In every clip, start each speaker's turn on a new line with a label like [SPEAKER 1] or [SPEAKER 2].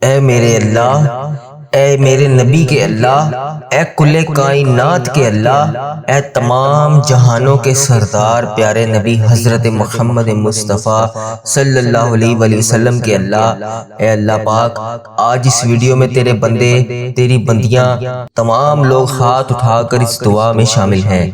[SPEAKER 1] اے میرے اللہ، اے میرے نبی کے اللہ، اے کل کائنات کے اللہ، اے تمام جہانوں کے سردار پیارے نبی حضرت محمد مصطفیٰ صلی اللہ علیہ وآلہ وسلم کے اللہ، اے اللہ پاک، آج اس ویڈیو میں تیرے بندے، تیری بندیاں، تمام لوگ ہاتھ اٹھا کر اس دعا میں شامل ہیں۔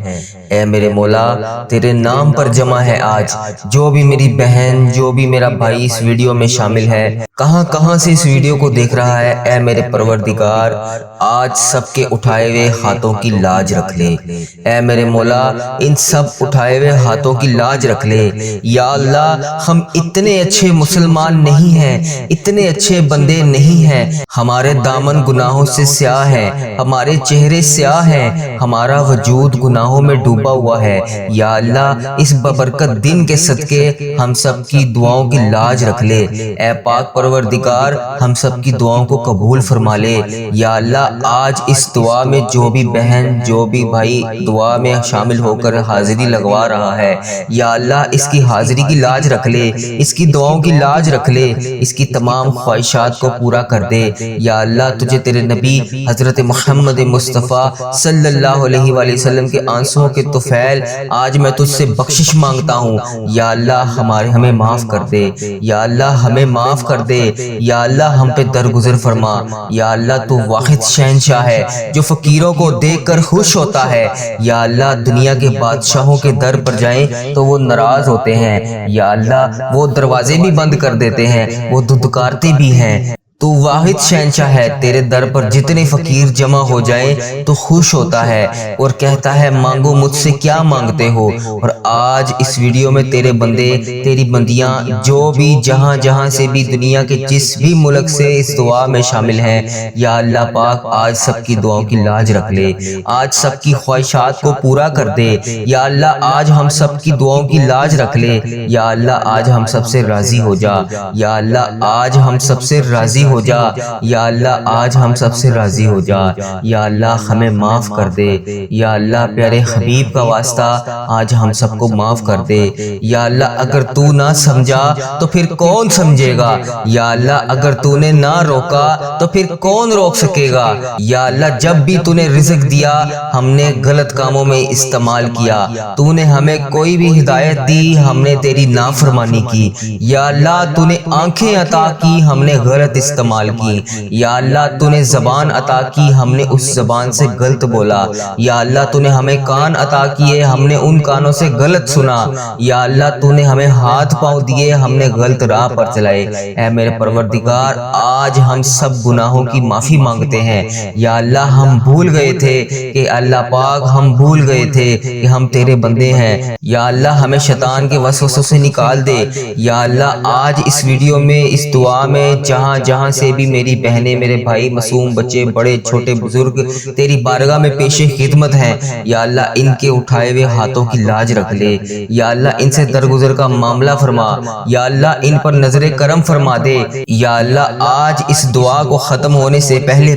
[SPEAKER 1] اے میرے مولا، تیرے نام پر جمع ہے آج جو بھی میری بہن، جو بھی میرا بھائی اس ویڈیو میں شامل ہے، کہاں کہاں سے اس ویڈیو کو دیکھ رہا ہے، اے میرے پروردگار، آج سب کے اٹھائے ہوئے ہاتھوں کی لاج رکھ لے۔ اے میرے مولا، ان سب اٹھائے ہوئے ہاتھوں کی لاج رکھ لے۔ یا اللہ، ہم اتنے اچھے مسلمان نہیں ہیں، اتنے اچھے بندے نہیں ہیں، ہمارے دامن گناہوں سے سیاہ ہے، ہمارے چہرے سیاہ ہیں، ہمارا وجود گناہوں میں ڈوبا ہوا ہے۔ یا اللہ، اس ببرکت دن کے صدقے ہم سب کی دعاؤں کی لاج رکھ لے۔ اے پاک پروردگار، ہم سب کی دعاؤں کو قبول فرما لے۔ یا اللہ، آج اس دعا میں جو بھی بہن، جو بھی بھائی دعا میں شامل ہو کر حاضری لگوا رہا ہے، یا اللہ اس کی حاضری کی لاج رکھ لے، اس کی دعاؤں کی لاج رکھ لے، اس کی تمام خواہشات کو پورا کر دے۔ یا اللہ، تجھے تیرے نبی حضرت محمد مصطفیٰ صلی اللہ علیہ وآلہ وسلم کے آنسوؤں کے طفیل آج میں تجھ سے بخشش مانگتا ہوں۔ یا اللہ، ہمیں معاف کر دے، یا اللہ ہمیں معاف کر دے، یا اللہ ہم پہ درگزر فرما۔ یا اللہ، تو واحد شہنشاہ ہے جو فقیروں کو دیکھ کر خوش ہوتا ہے۔ یا اللہ، دنیا کے بادشاہوں کے در پر جائیں تو وہ ناراض ہوتے ہیں، یا اللہ وہ دروازے بھی بند کر دیتے ہیں، وہ دھتکارتے بھی ہیں۔ تو واحد شہنشاہ ہے، تیرے در پر جتنے فقیر جمع ہو جائیں تو خوش ہوتا ہے اور کہتا ہے مانگو مجھ سے کیا مانگتے ہو۔ اور آج اس ویڈیو میں تیرے بندے، تیری بندیاں، جو بھی جہاں جہاں سے بھی دنیا کے جس بھی ملک سے اس دعا میں شامل ہیں، یا اللہ پاک آج سب کی دعاؤں کی لاج رکھ لے، آج سب کی خواہشات کو پورا کر دے۔ یا اللہ، آج ہم سب کی دعاؤں کی لاج رکھ لے۔ یا اللہ، آج ہم سب سے راضی ہو جا۔ یا اللہ، آج ہم سب سے راضی ہو جا۔ یا اللہ، آج ہم سب سے راضی ہو جا۔ یا اللہ، ہمیں معاف کر دے۔ یا اللہ، پیارے حبیب کا واسطہ آج ہم سب کو معاف کر دے۔ یا اللہ، اگر تو نہ سمجھا تو پھر کون سمجھے گا؟ یا اللہ، اگر تو نے نہ روکا تو پھر کون روک سکے گا؟ یا اللہ، جب بھی تو نے رزق دیا ہم نے غلط کاموں میں استعمال کیا، تو نے ہمیں کوئی بھی ہدایت دی ہم نے تیری نافرمانی کی۔ یا اللہ، تو نے آنکھیں عطا کی ہم نے غلط استعمال کی۔ یا اللہ، تو نے زبان عطا کی ہم نے اس زبان سے غلط بولا۔ یا اللہ، تو نے ہمیں کان عطا کیے ہم نے ان کانوں سے غلط سنا۔ یا اللہ، تو نے ہمیں ہاتھ پاؤں دیے ہم نے غلط راہ پر چلائے۔ اے میرے پروردگار، آج ہم سب گناہوں کی معافی مانگتے ہیں۔ یا اللہ، ہم بھول گئے تھے کہ اللہ پاک، ہم بھول گئے تھے کہ ہم تیرے بندے ہیں۔ یا اللہ، ہمیں شیطان کے وسوسوں سے نکال دے۔ یا اللہ، آج اس ویڈیو میں، اس دعا میں جہاں جہاں سے بھی میری بہنیں، میرے بھائی، معصوم بچے، بڑے چھوٹے بزرگ تیری بارگاہ میں پیش خدمت ہیں، یا اللہ ان کے اٹھائے ہوئے ہاتھوں کی لاج رکھ لے۔ یا اللہ، ان سے درگزر کا معاملہ فرما۔ یا اللہ، ان پر نظر کرم فرما دے۔ یا اللہ، آج اس دعا کو ختم ہونے سے پہلے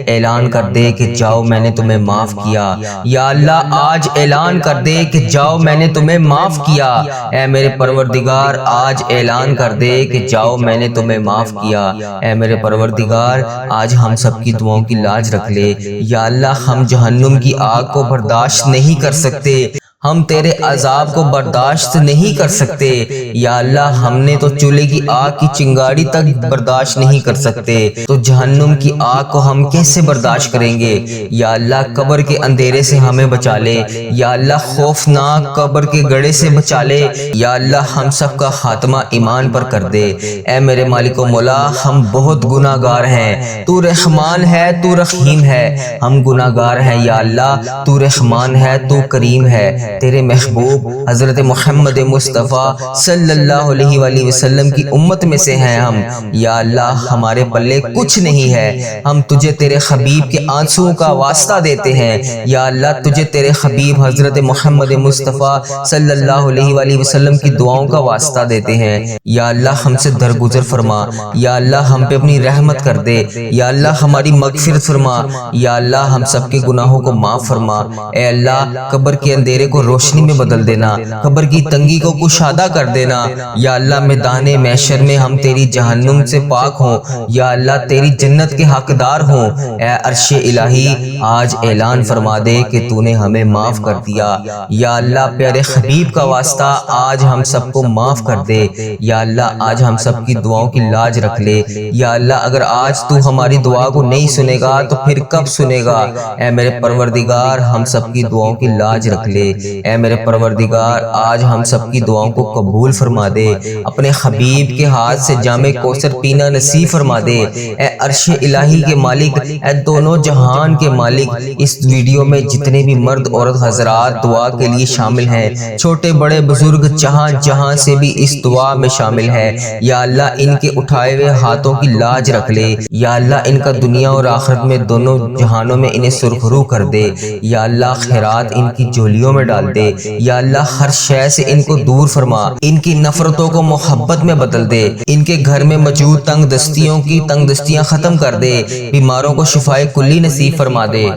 [SPEAKER 1] اعلان کر دے کہ جاؤ میں نے تمہیں معاف کیا۔ یا اللہ، آج اعلان کر دے کہ جاؤ میں نے تمہیں معاف کیا۔ اے میرے پروردگار، آج اعلان کر دے کہ جاؤ میں نے تمہیں معاف کیا۔ اے میرے پروردگار، آج ہم سب کی دعاؤں کی لاج رکھ لے۔ یا اللہ، ہم جہنم کی آگ کو برداشت نہیں کر سکتے، ہم تیرے عذاب کو برداشت نہیں کر سکتے۔ یا اللہ، ہم نے تو چولہے کی آگ کی چنگاڑی تک برداشت نہیں کر سکتے، تو جہنم کی آگ کو ہم کیسے برداشت کریں گے؟ یا اللہ، قبر کے اندھیرے سے ہمیں بچا لے۔ یا اللہ، خوفناک قبر کے گڑھے سے بچا لے۔ یا اللہ، ہم سب کا خاتمہ ایمان پر کر دے۔ اے میرے مالک و مولا، ہم بہت گناہ گار ہیں، تو رحمان ہے، تو رحیم ہے، ہم گناہ گار ہیں۔ یا اللہ، تو رحمان ہے، تو کریم ہے، تیرے محبوب حضرت محمد مصطفیٰ صلی اللہ علیہ وآلہ وسلم کی امت میں سے ہیں ہم۔ یا اللہ، ہمارے پلے کچھ نہیں ہے، ہم تجھے تیرے حبیب کے آنسوؤں کا واسطہ دیتے ہیں۔ یا اللہ، تجھے تیرے حبیب حضرت محمد مصطفیٰ صلی اللہ علیہ وآلہ وسلم کی دعاؤں کا واسطہ دیتے ہیں۔ یا اللہ، ہم سے درگزر فرما۔ یا اللہ، ہم پہ اپنی رحمت کر دے۔ یا اللہ، ہماری مغفرت فرما۔ یا اللہ، ہم سب کے گناہوں کو معاف فرما۔ اے اللہ، قبر کے اندھیرے کو روشنی میں بدل دینا، قبر کی تنگی کو کشادہ کر دینا۔ یا اللہ میدان محشر میں ہم تیری جہنم سے پاک ہوں، یا اللہ تیری جنت کے حقدار ہوں۔ اے عرش الہی آج اعلان فرما دے کہ تو نے ہمیں معاف کر دیا۔ یا اللہ پیارے حبیب کا واسطہ آج ہم سب کو معاف کر دے۔ یا اللہ آج ہم سب کی دعاؤں کی لاج رکھ لے۔ یا اللہ اگر آج تو ہماری دعا کو نہیں سنے گا تو پھر کب سنے گا؟ اے میرے پروردگار ہم سب کی دعاؤں کی لاج رکھ لے۔ اے میرے پروردگار آج ہم سب کی دعاؤں کو قبول فرما دے، اپنے حبیب کے ہاتھ سے جام کوثر پینا نصیب فرما دے۔ اے عرش الہی کے مالک، اے دونوں جہان کے مالک، اس ویڈیو میں جتنے بھی مرد عورت حضرات دعا کے لیے شامل ہیں، چھوٹے بڑے بزرگ جہاں جہاں سے بھی اس دعا میں شامل ہے، یا اللہ ان کے اٹھائے ہوئے ہاتھوں کی لاج رکھ لے۔ یا اللہ ان کا دنیا اور آخرت میں دونوں جہانوں میں انہیں سرخرو کر دے۔ یا اللہ خیرات ان کی جھولیوں میں ڈال دے۔ یا اللہ ہر شے سے ان کو دور فرما، ان کی نفرتوں کو محبت میں بدل دے، ان کے گھر میں موجود تنگ دستیوں کی تنگ دستیاں ختم کر دے، بیماروں کو شفائے کلی نصیب فرما دے،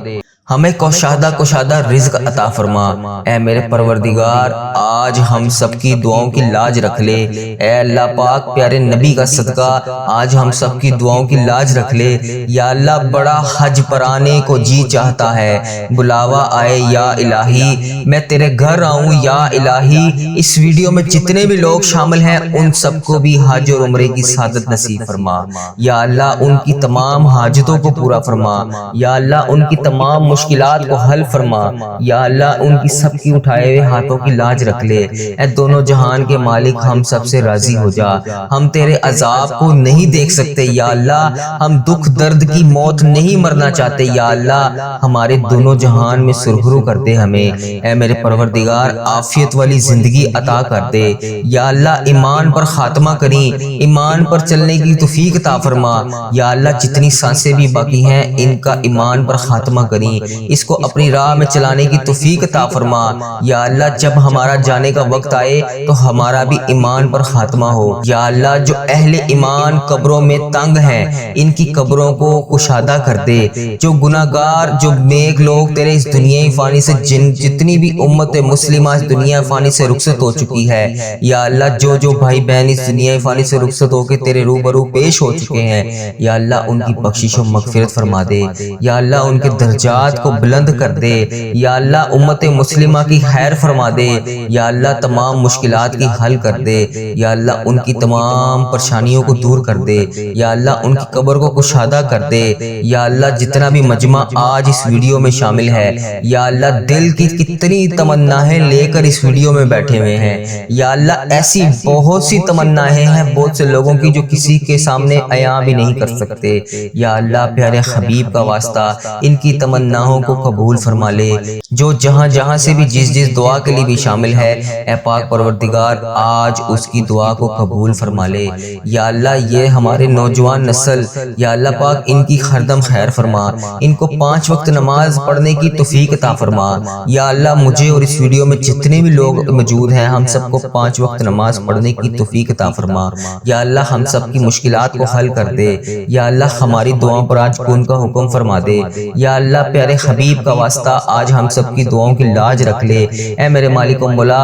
[SPEAKER 1] ہمیں کشادہ رزق عطا فرما۔ اے میرے پروردگار آج ہم سب کی دعاؤں کی لاج رکھ لے۔ اے اللہ پاک پیارے نبی کا صدقہ آج ہم سب کی دعاؤں کی لاج رکھ لے۔ یا اللہ بڑا حج پر آنے کو جی چاہتا ہے، بلاوا آئے یا الہی، میں تیرے گھر آؤں یا الہی۔ اس ویڈیو میں جتنے بھی لوگ شامل ہیں ان سب کو بھی حج اور عمرے کی سعادت نصیب فرما۔ یا اللہ ان کی تمام حاجتوں کو پورا فرما۔ یا اللہ ان کی تمام مشکلات کو حل فرما۔ یا اللہ ان کی سب کی اٹھائے ہوئے ہاتھوں کی لاج رکھ لے۔ اے دونوں جہان کے مالک ہم سب سے راضی ہو جا، ہم تیرے عذاب کو نہیں دیکھ سکتے یا اللہ، ہم دکھ درد کی موت نہیں مرنا چاہتے یا اللہ، ہمارے دونوں جہان میں سرخرو کر دے ہمیں۔ اے میرے پروردگار عافیت والی زندگی عطا کر دے۔ یا اللہ ایمان پر خاتمہ کریں، ایمان پر چلنے کی توفیق عطا فرما۔ یا اللہ جتنی سانسیں بھی باقی ہیں ان کا ایمان پر خاتمہ کریں، اس کو اپنی راہ میں چلانے کی توفیق عطا فرما۔ یا اللہ جب ہمارا جانے کا وقت آئے تو ہمارا بھی ایمان پر خاتمہ ہو۔ یا اللہ جو اہل ایمان قبروں میں تنگ ہیں ان کی قبروں کو کشادہ کر دے، جو گناہگار جو نیک لوگ تیرے اس دنیا فانی سے جتنی بھی امت مسلمہ اس دنیا فانی سے رخصت ہو چکی ہے، یا اللہ جو بھائی بہن اس دنیا فانی سے رخصت ہو کے تیرے روبرو پیش ہو چکے ہیں، یا اللہ ان کی بخشش و مغفرت فرما دے۔ یا اللہ ان کے درجات کو بلند کر دے۔ یا اللہ امت مسلمہ کی خیر فرما دے۔ یا اللہ تمام مشکلات کی حل کر دے۔ یا اللہ ان کی تمام پریشانیوں کو دور کر دے۔ یا اللہ ان کی قبر کو کشادہ کر دے۔ یا اللہ جتنا بھی مجمع آج اس ویڈیو میں شامل ہے، یا اللہ دل کی کتنی تمنایں لے کر اس ویڈیو میں بیٹھے ہوئے ہیں، یا اللہ ایسی بہت سی تمنایں ہیں بہت سے لوگوں کی جو کسی کے سامنے عیاں بھی نہیں کر سکتے۔ یا اللہ پیارے حبیب کا واسطہ ان کی تمناؤں کو قبول فرما لے، جو جہاں جہاں سے بھی جس دعا کے لیے بھی شامل ہے، اے پاک پروردگار آج اس کی دعا کو قبول فرما لے۔ یا اللہ یہ ہمارے نوجوان نسل، یا اللہ پاک ان کی ہردم خیر فرما، ان کو 5 وقت نماز پڑھنے کی توفیق عطا فرما۔ یا اللہ مجھے اور اس ویڈیو میں جتنے بھی لوگ موجود ہیں ہم سب کو 5 وقت نماز پڑھنے کی توفیق عطا فرما۔ یا اللہ ہم سب کی مشکلات کو حل کر دے۔ یا اللہ ہماری دعاؤں پر آج کن کا حکم فرما دے۔ یا اللہ پیارے حبیب کا واسطہ آج ہم سب کی دعاؤں کی لاج رکھ لے۔ اے میرے مالک و مولا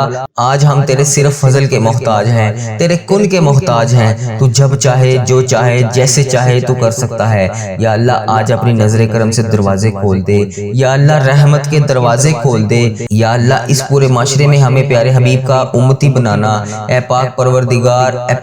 [SPEAKER 1] آج ہم تیرے صرف فضل کے محتاج ہیں، تیرے کن کے محتاج ہیں، تو جب چاہے جو چاہے جیسے چاہے تو کر سکتا ہے۔ یا اللہ آج اپنی نظر کرم سے دروازے کھول دے۔ یا اللہ رحمت کے دروازے کھول دے۔ یا اللہ اس پورے معاشرے میں ہمیں پیارے حبیب کا امتی بنانا۔ اے پاک پروردگار اے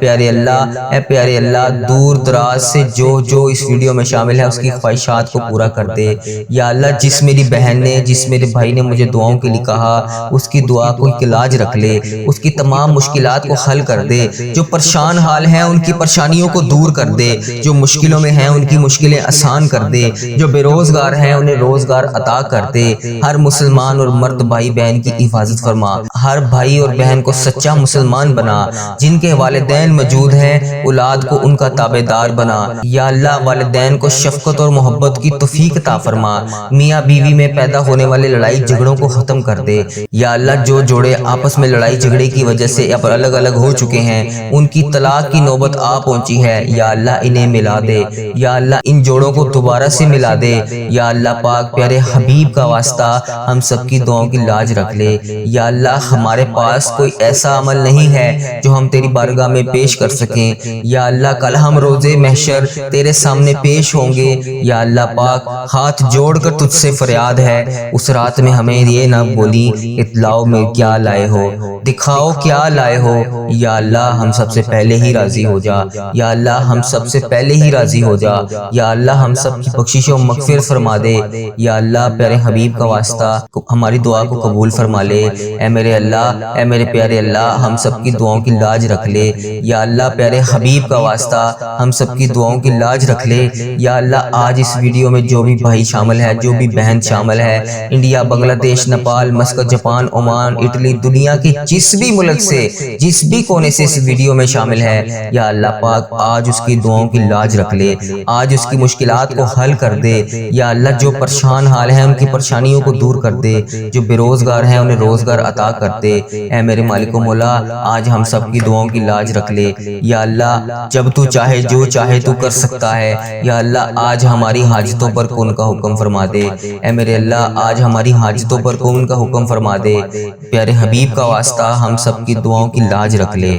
[SPEAKER 1] پیارے اللہ دور دراز سے جو اس ویڈیو میں شامل ہے اس کی خواہشات کو پورا کر دے۔ یا اللہ جس میری بہن نے جس میرے بھائی نے مجھے دعاؤں کے لیے کہا اس کی دعا کو علاج رکھ لے، اس کی تمام مشکلات کو حل کر دے، جو پریشان حال ہیں ان کی پریشانیوں کو دور کر دے، جو مشکلوں میں ہیں ان کی مشکلیں آسان کر دے، جو بے روزگار ہیں انہیں روزگار عطا کر دے۔ ہر مسلمان اور مرد بھائی بہن کی حفاظت فرما، ہر بھائی اور بہن کو سچا مسلمان بنا، جن کے والدین موجود ہیں اولاد کو ان کا تابع دار بنا۔ یا اللہ والدین کو شفقت اور محبت کی توفیق عطا فرما، میاں بیوی میں پیدا ہونے والے لڑائی جھگڑوں کو ختم کر دے۔ یا اللہ جو جوڑے آپس میں لڑائی جھگڑے کی وجہ سے اب الگ الگ ہو چکے ہیں، ان کی طلاق کی نوبت آ پہنچی ہے، یا اللہ انہیں ملا دے۔ یا اللہ ان جوڑوں کو دوبارہ سے ملا دے۔ یا اللہ پاک پیارے حبیب کا واسطہ ہم سب کی دعاؤں کی لاج رکھ لے۔ یا اللہ ہمارے پاس کوئی ایسا عمل نہیں ہے جو ہم تیری بارگاہ میں پیش کر سکیں۔ یا اللہ کل ہم روز محشر تیرے سامنے پیش ہوں گے۔ یا اللہ پاک ہاتھ جوڑ کر تجھ سے فریاد ہے، اس رات میں ہمیں یہ نہ بولی اطلاع میں کیا لائے ہو، دکھاؤ کیا لائے ہو۔ یا اللہ ہم سب سے پہلے ہی راضی ہو جا۔ یا اللہ ہم سب سے پہلے ہی راضی ہو جا۔ یا اللہ ہم سب کی بخشش و مغفرت فرما دے۔ یا اللہ پیارے حبیب کا واسطہ ہماری دعا کو قبول فرما لے۔ اے میرے اللہ، اے میرے پیارے اللہ ہم سب کی دعاؤں کی لاج رکھ لے۔ یا اللہ پیارے حبیب کا واسطہ ہم سب کی دعاؤں کی لاج رکھ لے۔ یا اللہ آج اس ویڈیو میں جو بھی بھائی شامل ہے، جو بھی بہن شامل ہے، انڈیا، بنگلہ دیش، Nepal, Muscat, Japan, Oman, Italy, دنیا کے جس بھی ملک سے، جس بھی کونے سے اس ویڈیو میں شامل ہے، یا اللہ پاک آج اس کی دعاؤں کی لاج رکھ لے، آج اس کی مشکلات کو حل کر دے۔ یا اللہ جو پریشان حال ہیں ان کی پریشانیوں کو دور کر دے، جو بے روزگار ہیں انہیں روزگار عطا کر دے۔ اے میرے مالک و مولا آج ہم سب کی دعاؤں کی لاج رکھ لے۔ یا اللہ جب تو چاہے جو چاہے تو کر سکتا ہے۔ یا اللہ آج ہماری حاجتوں پر کن کا حکم فرما دے۔ اے میرے اللہ آج ہماری حاجتوں پر کن کا حکم فرما دے۔ پیارے حبیب کا واسطہ ہم سب کی دعاؤں کی لاج رکھ لے۔